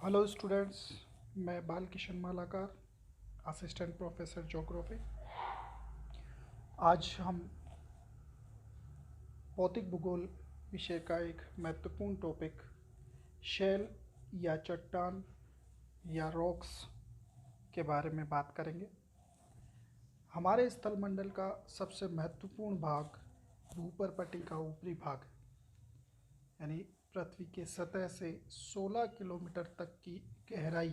Hello students, मैं Balkishan Malakar, assistant professor geography. आज हम भौतिक भूगोल विषय का एक महत्वपूर्ण टॉपिक शेल या चट्टान या रॉक्स के बारे में बात करेंगे। हमारे स्थलमंडल का सबसे महत्वपूर्ण भाग भूपर्पटी का ऊपरी भाग है, यानी पृथ्वी के सतह से 16 किलोमीटर तक की गहराई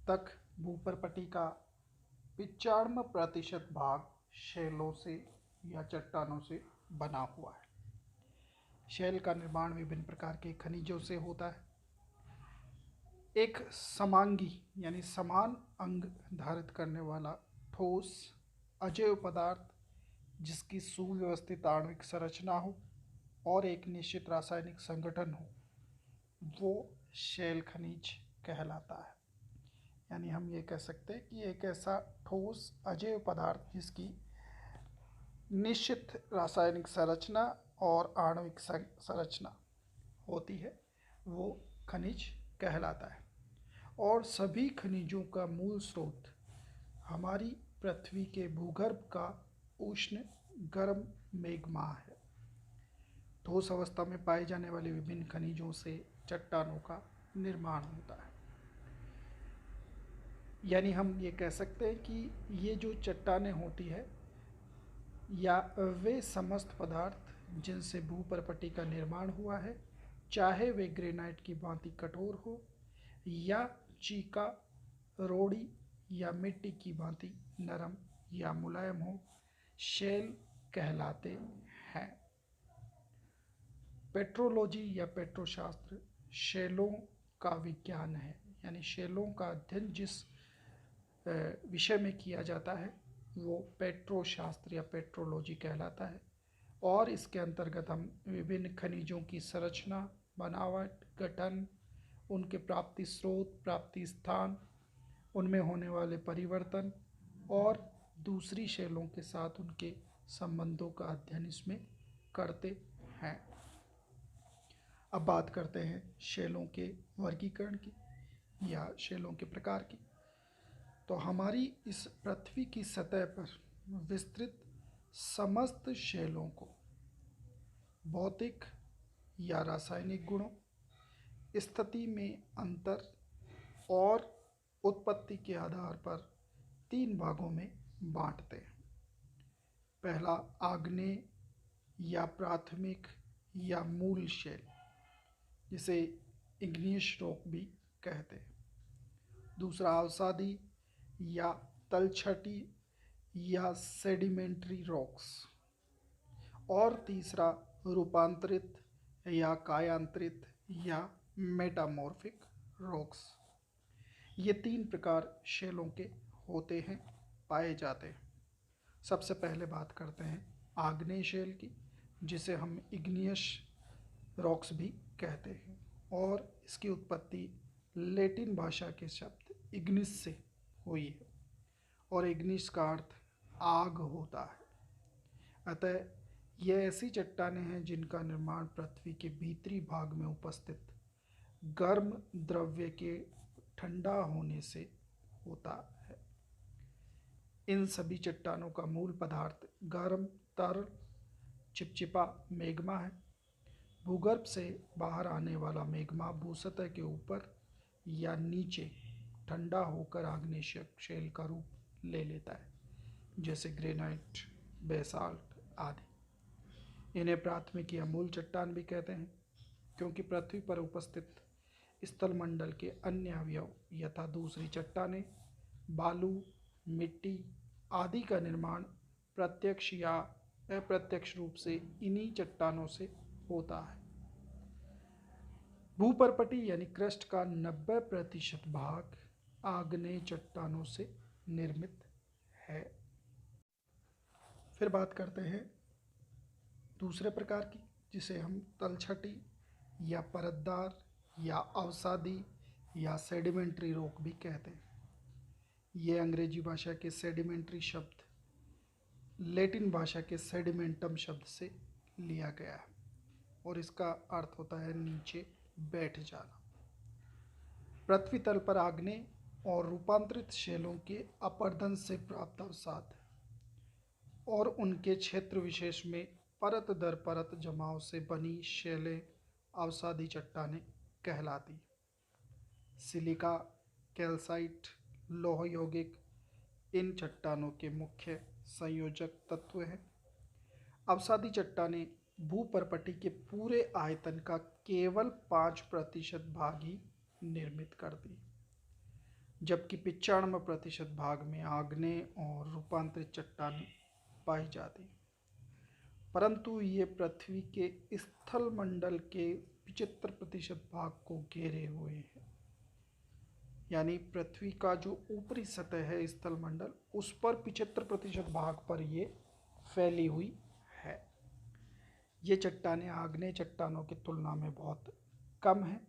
तक भूपर्पटी का 95% भाग शैलों से या चट्टानों से बना हुआ है। शैल का निर्माण विभिन्न प्रकार के खनिजों से होता है। एक समांगी यानी समान अंग धारित करने वाला ठोस अजैव पदार्थ जिसकी सुव्यवस्थित आणविक संरचना हो और एक निश्चित रासायनिक संगठन हो, वो शैल खनिज कहलाता है। यानी हम ये कह सकते हैं कि एक ऐसा ठोस अजैव पदार्थ जिसकी निश्चित रासायनिक संरचना और आणविक संरचना होती है, वो खनिज कहलाता है। और सभी खनिजों का मूल स्रोत हमारी पृथ्वी के भूगर्भ का उष्ण गर्म मेघमाह है। ठोस अवस्था में पाए जाने वाले विभिन्न खनिजों से चट्टानों का निर्माण होता है। यानी हम ये कह सकते हैं कि ये जो चट्टानें होती है या वे समस्त पदार्थ जिनसे भूपर्पटी का निर्माण हुआ है, चाहे वे ग्रेनाइट की भांति कठोर हो या चीका, रोड़ी या मिट्टी की भांति नरम या मुलायम हो, शैल कहलाते हैं। पेट्रोलॉजी या पेट्रोशास्त्र शैलों का विज्ञान है। यानी शैलों का अध्ययन जिस विषय में किया जाता है वो पेट्रोशास्त्र या पेट्रोलॉजी कहलाता है। और इसके अंतर्गत हम विभिन्न खनिजों की संरचना, बनावट, गठन, उनके प्राप्ति स्रोत, प्राप्ति स्थान, उनमें होने वाले परिवर्तन और दूसरी शैलों के साथ उनके संबंधों का अध्ययन इसमें करते हैं। अब बात करते हैं शैलों के वर्गीकरण की या शैलों के प्रकार की। तो हमारी इस पृथ्वी की सतह पर विस्तृत समस्त शैलों को भौतिक या रासायनिक गुणों, स्थिति में अंतर और उत्पत्ति के आधार पर 3 भागों में बांटते हैं। पहला आग्नेय या प्राथमिक या मूल शैल, जिसे इग्नियस रॉक भी कहते हैं। दूसरा अवसादी या तलछटी या सेडिमेंट्री रॉक्स। और तीसरा रूपांतरित या कायांतरित या मेटामॉर्फिक रॉक्स। ये 3 प्रकार शैलों के होते हैं, पाए जाते हैं। सबसे पहले बात करते हैं आग्नेय शैल की, जिसे हम इग्नियस रॉक्स भी कहते हैं। और इसकी उत्पत्ति लैटिन भाषा के शब्द इग्निस से हुई है और इग्निस का अर्थ आग होता है। अतः ये ऐसी चट्टानें हैं जिनका निर्माण पृथ्वी के भीतरी भाग में उपस्थित गर्म द्रव्य के ठंडा होने से होता है। इन सभी चट्टानों का मूल पदार्थ गर्म, तरल, चिपचिपा मैग्मा है। भूगर्भ से बाहर आने वाला मैग्मा भूसतह के ऊपर या नीचे ठंडा होकर आग्नेय शैल का रूप ले लेता है, जैसे ग्रेनाइट, बेसाल्ट आदि। इन्हें प्राथमिक या मूल चट्टान भी कहते हैं, क्योंकि पृथ्वी पर उपस्थित स्थलमंडल के अन्य अवयव यथा दूसरी चट्टानें, बालू, मिट्टी आदि का निर्माण प्रत्यक्ष या अप्रत्यक्ष रूप से इन्हीं चट्टानों से होता है। भूपर्पटी यानी क्रस्ट का 90% भाग आग्नेय चट्टानों से निर्मित है। फिर बात करते हैं दूसरे प्रकार की, जिसे हम तलछटी या परतदार या अवसादी या सेडिमेंट्री रॉक भी कहते हैं। ये अंग्रेजी भाषा के सेडिमेंट्री शब्द लैटिन भाषा के सेडिमेंटम शब्द से लिया गया है और इसका अर्थ होता है नीचे बैठ जाना। पृथ्वी तल पर आग्नेय और रूपांतरित शैलों के अपरदन से प्राप्त अवसाद और उनके क्षेत्र विशेष में परत दर परत जमाव से बनी शैलें अवसादी चट्टानें कहलाती। सिलिका, कैल्साइट, लौह यौगिक इन चट्टानों के मुख्य संयोजक तत्व हैं। अवसादी चट्टानें भूपर्पटी के पूरे आयतन का केवल 5% भाग ही निर्मित करती, जबकि 95% भाग में आग्नेय और रूपांतरित चट्टानें पाई जाती। परंतु ये पृथ्वी के स्थल मंडल के 75% भाग को घेरे हुए हैं। यानी पृथ्वी का जो ऊपरी सतह है स्थल मंडल, उस पर 75% भाग पर ये फैली हुई है। ये चट्टानें आग्नेय चट्टानों की तुलना में बहुत कम है,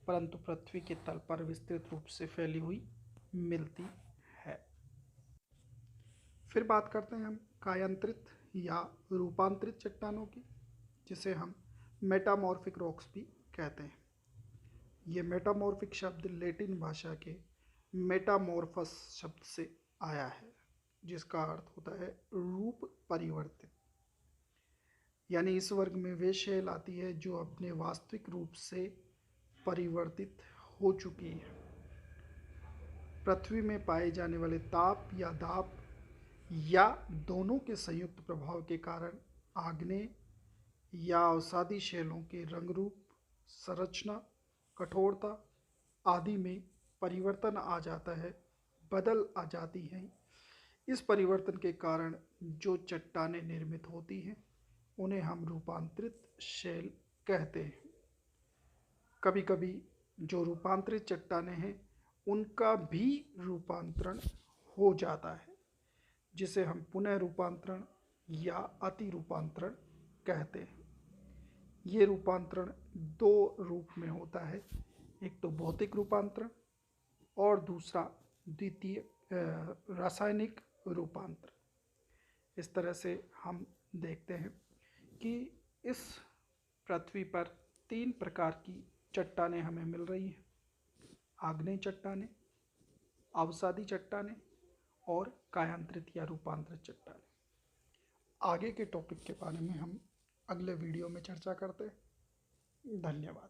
परंतु पृथ्वी के तल पर विस्तृत रूप से फैली हुई मिलती है। फिर बात करते हैं हम कायांतरित या रूपांतरित चट्टानों की, जिसे हम मेटामॉर्फिक रॉक्स भी कहते हैं। ये मेटामॉर्फिक शब्द लैटिन भाषा के मेटामॉर्फस शब्द से आया है, जिसका अर्थ होता है रूप परिवर्तित। यानी इस वर्ग में वे शैल आती है जो अपने वास्तविक रूप से परिवर्तित हो चुकी है। पृथ्वी में पाए जाने वाले ताप या दाब या दोनों के संयुक्त प्रभाव के कारण आग्नेय या अवसादी शैलों के रंग रूप, संरचना, कठोरता आदि में परिवर्तन आ जाता है, बदल आ जाती हैं। इस परिवर्तन के कारण जो चट्टानें निर्मित होती हैं उन्हें हम रूपांतरित शैल कहते हैं। कभी कभी जो रूपांतरित चट्टानें हैं उनका भी रूपांतरण हो जाता है, जिसे हम पुनः रूपांतरण या अति रूपांतरण कहते हैं। ये रूपांतरण दो रूप में होता है, एक तो भौतिक रूपांतरण और दूसरा द्वितीय रासायनिक रूपांतरण। इस तरह से हम देखते हैं कि इस पृथ्वी पर 3 प्रकार की चट्टानें हमें मिल रही हैं: आग्नेय चट्टानें, अवसादी चट्टानें और कायांतरित या रूपांतरित चट्टानें। आगे के टॉपिक के बारे में हम अगले वीडियो में चर्चा करते हैं। धन्यवाद।